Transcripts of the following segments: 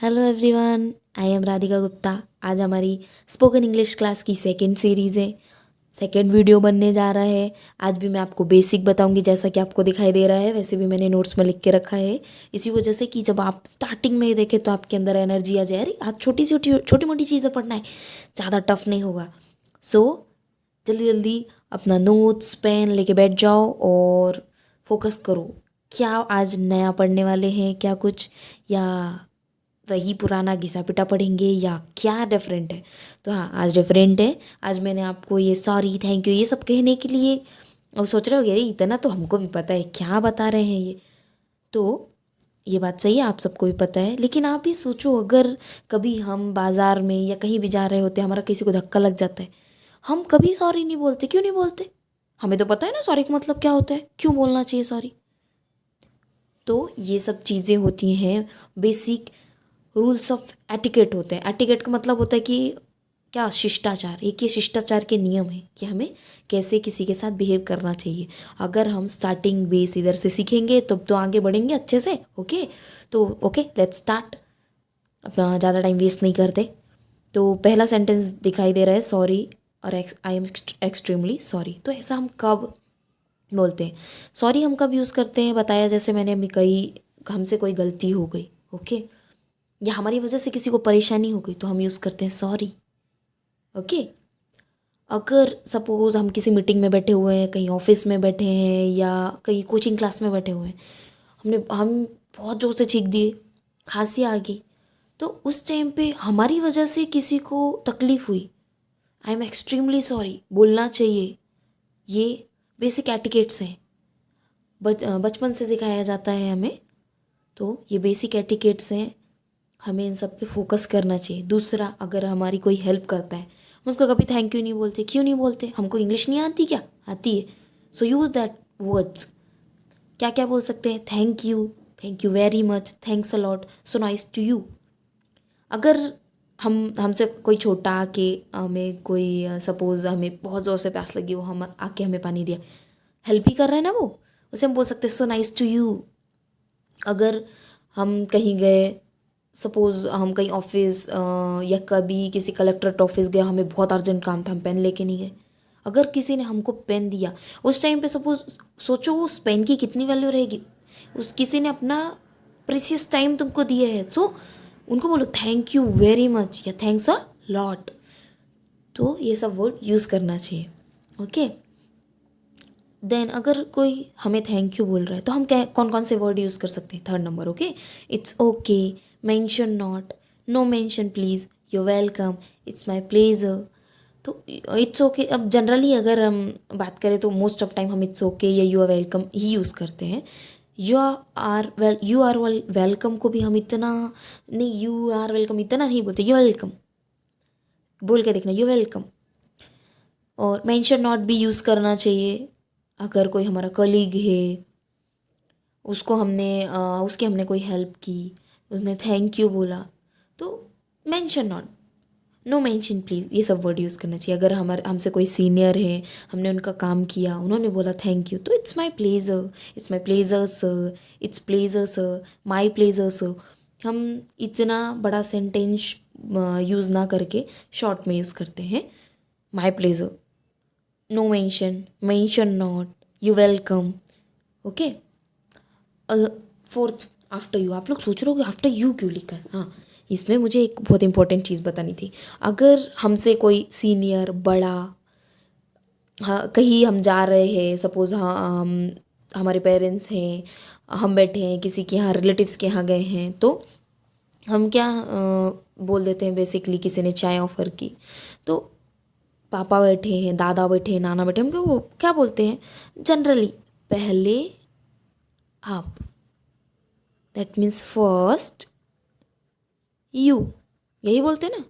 Hello everyone, I am Radhika Gupta. आज हमारी spoken English class की सेकंड सीरीज़ है, सेकंड वीडियो बनने जा रहा है। आज भी मैं आपको बेसिक बताऊंगी, जैसा कि आपको दिखाई दे रहा है वैसे भी मैंने नोट्स में लिख के रखा है। इसी वजह से कि जब आप स्टार्टिंग में देखें तो आपके अंदर एनर्जी आ जाए, अरे आज छोटी मोटी चीज़ें पढ़ना है, ज़्यादा टफ नहीं होगा। सो जल्दी जल्दी अपना नोट्स पेन लेके बैठ जाओ और फोकस करो। क्या आज नया पढ़ने वाले हैं क्या कुछ, या वही पुराना घिसा पिटा पढ़ेंगे, या क्या डिफरेंट है? तो हाँ, आज डिफरेंट है। आज मैंने आपको ये सॉरी थैंक यू ये सब कहने के लिए, अब सोच रहे हो अरे इतना तो हमको भी पता है, क्या बता रहे हैं ये। तो ये बात सही है, आप सबको भी पता है, लेकिन आप ही सोचो अगर कभी हम बाज़ार में या कहीं भी जा रहे होते, हमारा किसी को धक्का लग जाता है, हम कभी सॉरी नहीं बोलते। क्यों नहीं बोलते? हमें तो पता है ना सॉरी का मतलब क्या होता है, क्यों बोलना चाहिए सॉरी। तो ये सब चीज़ें होती हैं, बेसिक रूल्स ऑफ एटिकेट होते हैं। एटिकेट का मतलब होता है कि क्या, शिष्टाचार। एक ये शिष्टाचार के नियम है कि हमें कैसे किसी के साथ बिहेव करना चाहिए। अगर हम स्टार्टिंग बेस इधर से सीखेंगे तब तो आगे बढ़ेंगे अच्छे से। ओके, तो ओके लेट्स स्टार्ट। अपना ज़्यादा टाइम वेस्ट नहीं करते। तो पहला सेंटेंस दिखाई दे रहा है सॉरी और आई एम एक्सट्रीमली सॉरी। तो ऐसा हम कब बोलते हैं? सॉरी हम कब यूज़ करते हैं बताया, जैसे मैंने अभी कही, हमसे कोई गलती हो गई, ओके, या हमारी वजह से किसी को परेशानी हो गई तो हम यूज़ करते हैं सॉरी। ओके, अगर सपोज़ हम किसी मीटिंग में बैठे हुए हैं, कहीं ऑफिस में बैठे हैं या कहीं कोचिंग क्लास में बैठे हुए हैं, हम बहुत ज़ोर से चीख दिए, खांसी आ गई, तो उस टाइम पे हमारी वजह से किसी को तकलीफ़ हुई, आई एम एक्सट्रीमली सॉरी बोलना चाहिए। ये बेसिक एटिकेट्स हैं, बचपन से सिखाया जाता है हमें। तो ये बेसिक एटिकेट्स हैं, हमें इन सब पे फोकस करना चाहिए। दूसरा, अगर हमारी कोई हेल्प करता है, हम उसको कभी थैंक यू नहीं बोलते। क्यों नहीं बोलते? हमको इंग्लिश नहीं आती क्या? आती है। So use that words. क्या क्या बोल सकते हैं? Thank you very much, thanks a lot, so nice to you. अगर हमसे कोई छोटा आके हमें कोई सपोज़ हमें बहुत ज़ोर से प्यास लगी हो, हम आके हमें पानी दिया, हेल्प ही कर रहे हैं ना वो, उसे हम बोल सकते हैं सो नाइस टू यू। अगर हम कहीं गए, सपोज़ हम कहीं ऑफिस या कभी किसी कलेक्ट्रेट ऑफिस गए, हमें बहुत अर्जेंट काम था, हम पेन लेके नहीं गए, अगर किसी ने हमको पेन दिया उस टाइम पे, सपोज सोचो उस पेन की कितनी वैल्यू रहेगी। उस किसी ने अपना प्रीसियस टाइम तुमको दिया है, सो उनको बोलो थैंक यू वेरी मच या थैंक्स अ लॉट। तो ये सब वर्ड यूज़ करना चाहिए। ओके, देन अगर कोई हमें थैंक यू बोल रहा है तो हम क्या, कौन कौन से वर्ड यूज़ कर सकते हैं? Third number, okay, it's okay, mention not, no mention please, you welcome, it's my pleasure. तो इट्स ओके, अब जनरली अगर हम बात करें तो मोस्ट ऑफ टाइम हम इट्स ओके या यू आर वेलकम ही यूज़ करते हैं। यू आर वेलकम को भी हम इतना नहीं, यू आर वेलकम इतना नहीं बोलते, यू वेलकम बोल के देखना, यू वेलकम। और मेंशन नॉट भी यूज़ करना चाहिए। अगर कोई हमारा कलीग है, उसको उसकी हमने कोई हेल्प की, उसने थैंक यू बोला, तो mention not, no mention please, ये सब वर्ड यूज़ करना चाहिए। अगर हमसे कोई सीनियर है, हमने उनका काम किया, उन्होंने बोला थैंक यू, तो it's my pleasure, it's my pleasure sir, it's pleasure sir, my pleasure sir. हम इतना बड़ा सेंटेंस यूज़ ना करके शॉर्ट में यूज़ करते हैं, my pleasure, no mention, mention not, you welcome. Okay, fourth, after you. आप लोग सोच रहे हो कि आफ्टर यू क्यों लिखा है? हाँ, इसमें मुझे एक बहुत इंपॉर्टेंट चीज़ बतानी थी। अगर हमसे कोई सीनियर बड़ा, हाँ, कहीं हम जा रहे हैं, सपोज़ हाँ, हमारे पेरेंट्स हैं, हम बैठे हैं किसी के यहाँ, रिलेटिव्स के यहाँ गए हैं, तो हम क्या बोल देते हैं, बेसिकली किसी ने चाय ऑफ़र की, तो पापा बैठे हैं, दादा बैठे हैं, नाना बैठे हैं, हम क्या वो क्या बोलते हैं जनरली? पहले आप, दैट मीन्स फर्स्ट यू, यही बोलते हैं ना।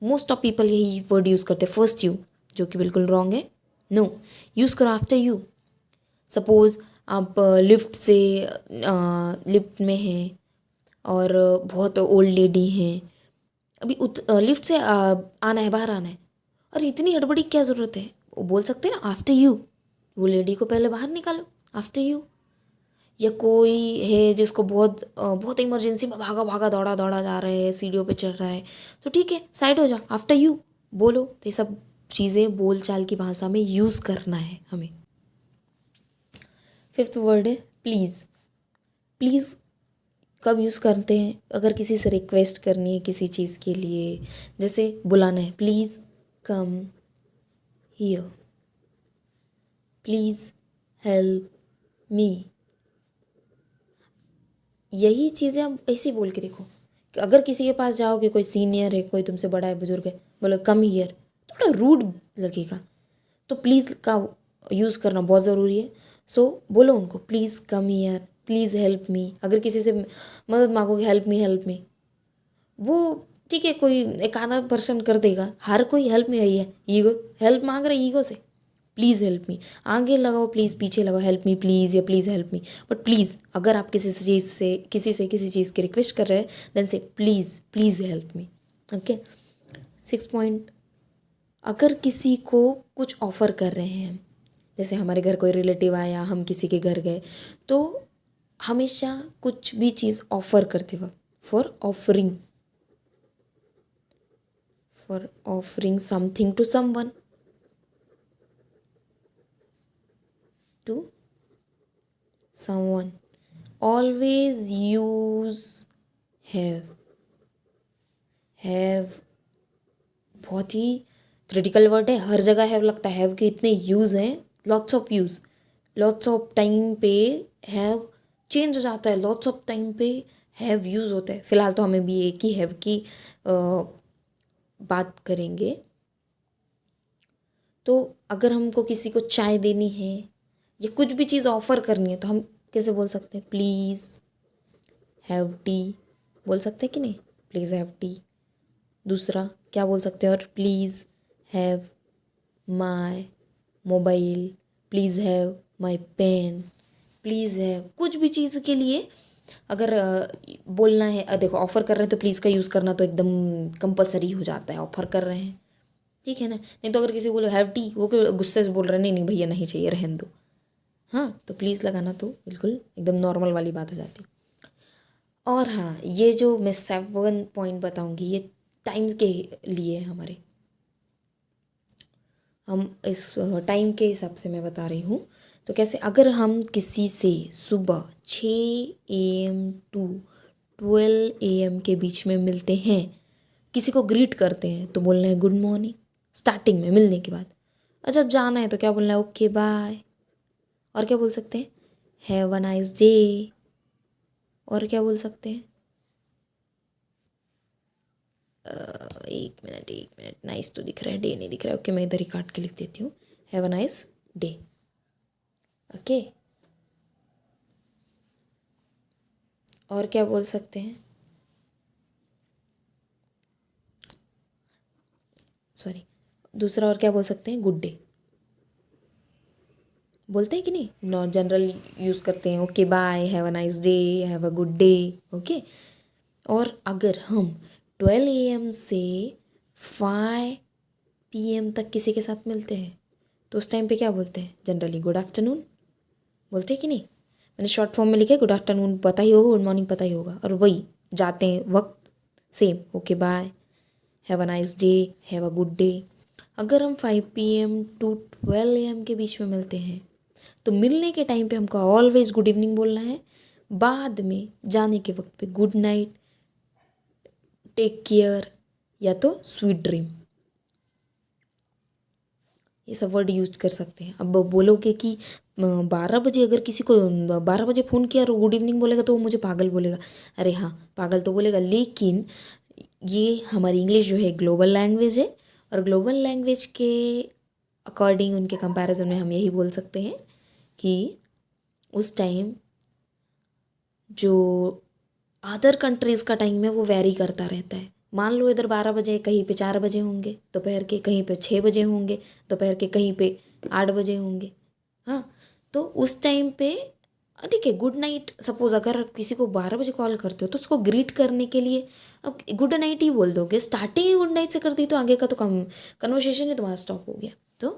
मोस्ट ऑफ पीपल यही वर्ड यूज़ करते हैं, फर्स्ट यू, जो कि बिल्कुल रॉन्ग है। नो, यूज़ करो आफ्टर यू। सपोज़ आप लिफ्ट में हैं और बहुत ओल्ड लेडी हैं, अभी लिफ्ट से आना है, बाहर आना है, और इतनी हड़बड़ी क्या ज़रूरत है? वो बोल सकते हैं ना आफ्टर यू, वो लेडी को पहले बाहर निकालो आफ्टर यू। या कोई है जिसको बहुत इमरजेंसी में भागा भागा दौड़ा दौड़ा जा रहा है, सीढ़ियों पे चढ़ रहा है, तो ठीक है साइड हो जा, आफ्टर यू बोलो। तो ये सब चीज़ें बोल चाल की भाषा में यूज़ करना है हमें। फिफ्थ वर्ड है प्लीज़। प्लीज़ कब यूज़ करते हैं? अगर किसी से रिक्वेस्ट करनी है किसी चीज़ के लिए, जैसे बुलाना है, please come here, please help me. यही चीज़ें आप ऐसे ही बोल के देखो कि अगर किसी के पास जाओगे, कोई सीनियर है, कोई तुमसे बड़ा है, बुजुर्ग है, बोलो कम हियर, थोड़ा रूड लगेगा। तो प्लीज़ का यूज़ करना बहुत ज़रूरी है। सो बोलो उनको please come here, please help me. अगर किसी से मदद मांगोगे, हेल्प मी, वो ठीक है कोई एक आधा पर्सन कर देगा, हर कोई हेल्प में यही है, ईगो हेल्प मांग रहे ईगो से, प्लीज़ हेल्प मी। आगे लगाओ प्लीज़, पीछे लगाओ हेल्प मी प्लीज़ या please help me. But please अगर आप किसी चीज़ की रिक्वेस्ट कर रहे हैं, देन से please help me. Okay. 6 point, अगर किसी को कुछ ऑफ़र कर रहे हैं, जैसे हमारे घर कोई रिलेटिव आया, हम किसी के घर गए, तो हमेशा कुछ भी चीज़ ऑफ़र करते वक्त for offering something to someone, always use have बहुत ही क्रिटिकल वर्ड है, हर जगह हैव लगता है। हैव के इतने यूज़ हैं, लॉट्स ऑफ टाइम पे हैव चेंज हो जाता है, लॉट्स ऑफ टाइम पे हैव यूज़ होता है। फिलहाल तो हमें भी एक ही हैव की बात करेंगे। तो अगर हमको किसी को चाय देनी है या कुछ भी चीज़ ऑफ़र करनी है, तो हम कैसे बोल सकते हैं? प्लीज़ हैव टी बोल सकते हैं कि नहीं? Please have tea. दूसरा क्या बोल सकते हैं? और please have my mobile, please have my pen, please have कुछ भी चीज़ के लिए अगर बोलना है, देखो ऑफ़र कर रहे हैं तो प्लीज़ का यूज़ करना तो एकदम कंपलसरी हो जाता है, ऑफ़र कर रहे हैं, ठीक है ना। नहीं तो अगर किसी को बोलो हैव टी, वो गुस्से से बोल रहे हैं नहीं नहीं भैया नहीं चाहिए, रहने दो। हाँ, तो प्लीज़ लगाना तो बिल्कुल एकदम नॉर्मल वाली बात हो जाती। और हाँ, ये जो मैं 7 पॉइंट बताऊँगी, ये टाइम के लिए है हमारे, हम इस टाइम के हिसाब से मैं बता रही हूँ। तो कैसे, अगर हम किसी से सुबह 6 AM टू 12 AM के बीच में मिलते हैं, किसी को ग्रीट करते हैं, तो बोलना है गुड मॉर्निंग स्टार्टिंग में मिलने के बाद। और जब जाना है तो क्या बोलना है? Okay bye. और क्या बोल सकते हैं? Have a nice day. और क्या बोल सकते हैं? एक मिनट, नाइस तो दिख रहा है, डे नहीं दिख रहा है। ओके, मैं इधर ही काट के लिख देती हूँ, have a nice day. Okay, और क्या बोल सकते हैं? सॉरी, दूसरा और क्या बोल सकते हैं? गुड डे बोलते हैं कि नहीं? नॉट जनरल यूज़ करते हैं, okay bye, have a nice day, have a good day. Okay. और अगर हम 12 AM से 5 PM तक किसी के साथ मिलते हैं, तो उस टाइम पे क्या बोलते हैं? जनरली गुड आफ्टरनून बोलते हैं कि नहीं? मैंने शॉर्ट फॉर्म में लिखा है, गुड आफ्टरनून पता ही होगा, गुड मॉर्निंग पता ही होगा। और वही जाते हैं वक्त same, okay bye, have a nice day, have a good day. अगर हम 5 PM टू 12 AM के बीच में मिलते हैं, तो मिलने के टाइम पे हमको ऑलवेज गुड इवनिंग बोलना है। बाद में जाने के वक्त पे गुड नाइट, टेक केयर या तो स्वीट ड्रीम, ये सब वर्ड यूज कर सकते हैं। अब बोलोगे कि 12 बजे, अगर किसी को 12 बजे फ़ोन किया और गुड इवनिंग बोलेगा तो वो मुझे पागल बोलेगा। अरे हाँ, पागल तो बोलेगा, लेकिन ये हमारी इंग्लिश जो है ग्लोबल लैंग्वेज है, और ग्लोबल लैंग्वेज के अकॉर्डिंग, उनके कंपैरिजन में हम यही बोल सकते हैं कि उस टाइम जो अदर कंट्रीज़ का टाइम है वो वेरी करता रहता है। मान लो इधर 12 बजे, कहीं पे 4 बजे होंगे दोपहर के, कहीं पे 6 बजे होंगे दोपहर के, कहीं पे 8 बजे होंगे। हाँ, तो उस टाइम पे ठीक है, गुड नाइट, सपोज अगर आप किसी को 12 बजे कॉल करते हो तो उसको ग्रीट करने के लिए अब गुड नाइट ही बोल दोगे। स्टार्टिंग ही गुड नाइट से कर दी तो आगे का तो कन्वर्सेशन ही तुम्हारा स्टॉप हो गया। तो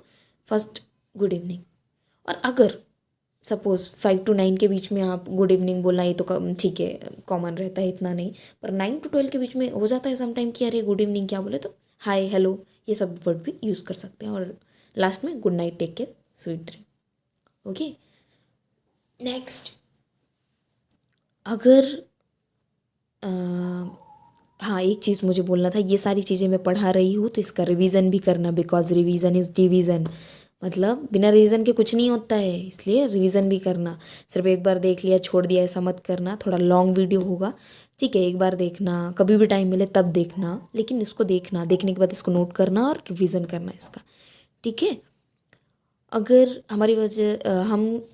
फर्स्ट गुड इवनिंग। और अगर सपोज़ 5 to 9 के बीच में आप गुड इवनिंग बोलना, ये तो ठीक है, कॉमन रहता है, इतना नहीं। पर 9 to 12 के बीच में हो जाता है समटाइम कि अरे गुड इवनिंग क्या बोले, तो हाय हेलो ये सब वर्ड भी यूज़ कर सकते हैं। और लास्ट में good night, take care, sweet dream. Okay, next, अगर हाँ एक चीज़ मुझे बोलना था, ये सारी चीज़ें मैं पढ़ा रही हूँ तो इसका रिवीजन भी करना, बिकॉज रिवीजन इज़ डिवीज़न। मतलब बिना रिवीजन के कुछ नहीं होता है, इसलिए रिवीजन भी करना। सिर्फ एक बार देख लिया छोड़ दिया ऐसा मत करना। थोड़ा लॉन्ग वीडियो होगा, ठीक है, एक बार देखना, कभी भी टाइम मिले तब देखना, लेकिन इसको देखना, देखने के बाद इसको नोट करना और रिवीजन करना इसका, ठीक है। अगर हमारी वजह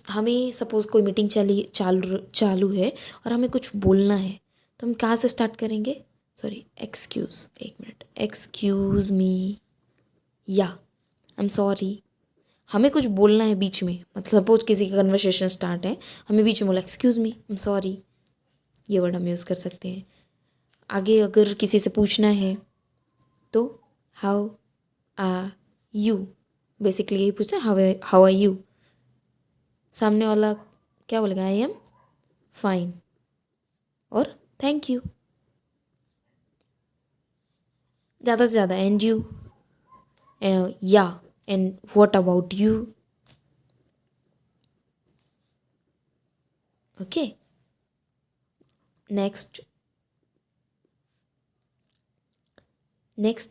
हमें सपोज़ कोई मीटिंग चालू है और हमें कुछ बोलना है, तो हम कहाँ से स्टार्ट करेंगे? सॉरी, एक्सक्यूज़, एक मिनट, एक्सक्यूज़ मी, या आई एम सॉरी। हमें कुछ बोलना है बीच में, मतलब सपोज किसी का कन्वर्सेशन स्टार्ट है, हमें बीच में बोला excuse me, I am sorry, ये वर्ड हम यूज़ कर सकते हैं। आगे अगर किसी से पूछना है तो हाउ आर यू, बेसिकली यही पूछना है, हाउ आर यू। सामने वाला क्या बोलेगा? आई एम फाइन और थैंक यू। ज़्यादा से ज़्यादा एंड यू, या and what about you. Okay, next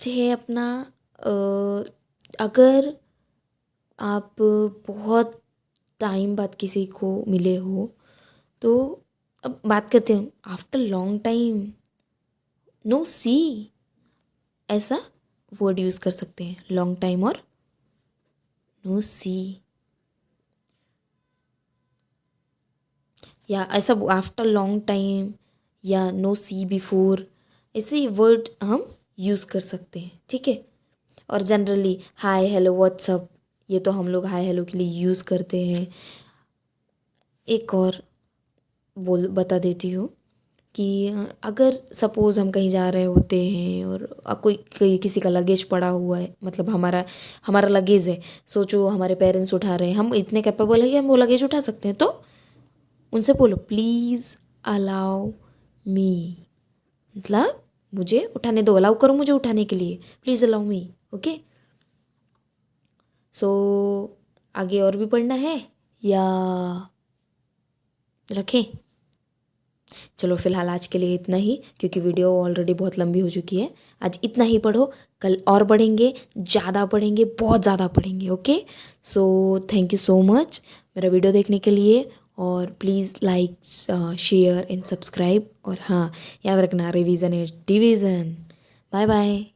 है अपना अगर आप बहुत टाइम बाद किसी को मिले हो, तो अब बात करते हैं आफ्टर लॉन्ग टाइम नो सी, ऐसा वर्ड यूज़ कर सकते हैं, लॉन्ग टाइम और नो सी, या ऐसा आफ्टर लॉन्ग टाइम या नो सी बिफोर, ऐसे वर्ड हम यूज़ कर सकते हैं, ठीक है। और जनरली हाय हेलो व्हाट्सअप, ये तो हम लोग हाय हेलो के लिए यूज़ करते हैं। एक और बता देती हूँ कि अगर सपोज़ हम कहीं जा रहे होते हैं और कोई किसी का लगेज पड़ा हुआ है, मतलब हमारा लगेज है, सोचो हमारे पेरेंट्स उठा रहे हैं, हम इतने कैपेबल है कि हम वो लगेज उठा सकते हैं, तो उनसे बोलो प्लीज़ अलाउ मी, मतलब मुझे उठाने दो, अलाउ करो मुझे उठाने के लिए, प्लीज़ अलाउ मी। ओके, सो आगे और भी पढ़ना है या रखें? चलो फिलहाल आज के लिए इतना ही, क्योंकि वीडियो ऑलरेडी बहुत लंबी हो चुकी है। आज इतना ही पढ़ो, कल और पढ़ेंगे, ज़्यादा पढ़ेंगे, बहुत ज़्यादा पढ़ेंगे। Okay, so thank you so much मेरा वीडियो देखने के लिए, और please like share and subscribe. और हाँ, याद रखना, revision is division. Bye bye.